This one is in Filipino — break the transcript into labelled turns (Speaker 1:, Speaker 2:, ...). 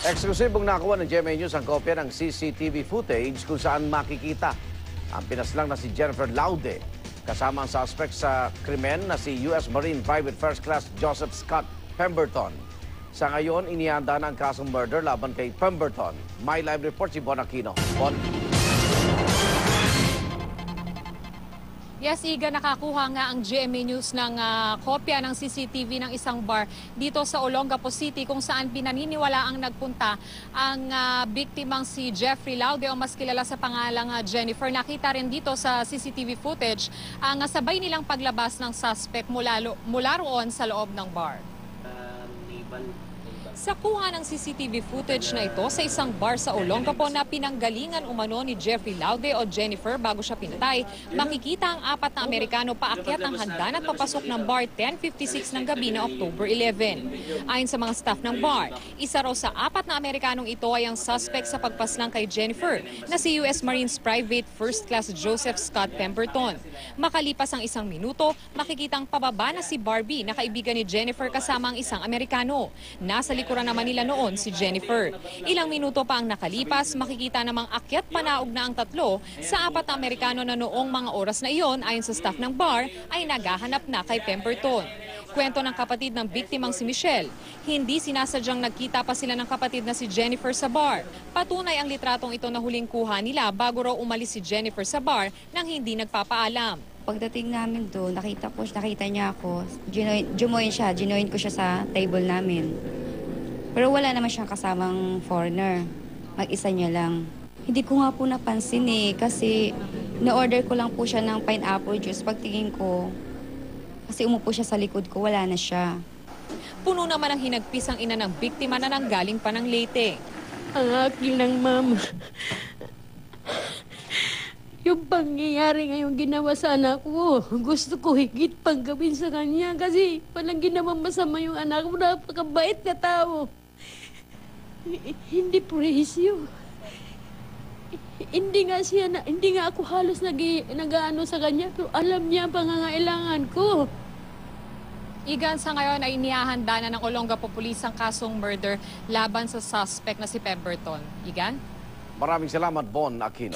Speaker 1: Eksklusibong nakuha ng GMA News ang kopya ng CCTV footage kung saan makikita ang pinaslang na si Jennifer Laude kasama ang suspect sa krimen na si U.S. Marine Private First Class Joseph Scott Pemberton. Sa ngayon, inihanda na ang kasong murder laban kay Pemberton. May live report si Bon Aquino. Bon.
Speaker 2: Yes, Iga, nakakuha nga ang GMA News ng kopya ng CCTV ng isang bar dito sa Olongapo City kung saan pinaniniwalaang nagpunta ang biktimang si Jeffrey Laude o mas kilala sa pangalang Jennifer. Nakita rin dito sa CCTV footage ang sabay nilang paglabas ng suspect mula roon sa loob ng bar. Sa kuha ng CCTV footage na ito sa isang bar sa Olongapo na pinanggalingan umano ni Jeffrey Laude o Jennifer bago siya pinatay, makikita ang apat na Amerikano paakyat ng hagdan at papasok ng bar 10:56 ng gabi na October 11. Ayon sa mga staff ng bar, isa raw sa apat na Amerikanong ito ay ang suspect sa pagpaslang kay Jennifer na si U.S. Marines Private First Class Joseph Scott Pemberton. Makalipas ang isang minuto, makikitang pababa na si Barbie na kaibigan ni Jennifer kasama ang isang Amerikano. Nasa likuran naman nila noon si Jennifer. Ilang minuto pa ang nakalipas, makikita namang akyat panaog na ang tatlo sa apat na Amerikano na noong mga oras na iyon ayon sa staff ng bar ay naghahanap na kay Pemberton. Kwento ng kapatid ng biktimang si Michelle, hindi sinasadyang nagkita pa sila ng kapatid na si Jennifer sa bar. Patunay ang litratong ito na huling kuha nila bago raw umalis si Jennifer sa bar nang hindi nagpapaalam.
Speaker 3: Pagdating namin doon, nakita niya ako, ginoin ko siya sa table namin. Pero wala naman siyang kasamang foreigner. Mag-isa niya lang. Hindi ko nga po napansin kasi na-order ko lang po siya ng pineapple juice. Pagtingin ko, kasi umupo siya sa likod ko, wala na siya.
Speaker 2: Puno naman ang hinagpis ang ina ng biktima na nanggaling pa ng Leyte.
Speaker 4: Ang akin lang, mama. Yung pangyayari ngayong ginawa sa anak ko, gusto ko higit pang gawin sa kanya kasi walang ginawang masama yung anak ko, napakabait na tao. Hindi presyo. Hindi nga ako halos nag-ano sa kanya, pero alam niya ang pangangailangan ko.
Speaker 2: Igan, sa ngayon ay inihahanda na ng Olongapo Police ang kasong murder laban sa suspect na si Pemberton. Igan?
Speaker 1: Maraming salamat, Bon Aquino.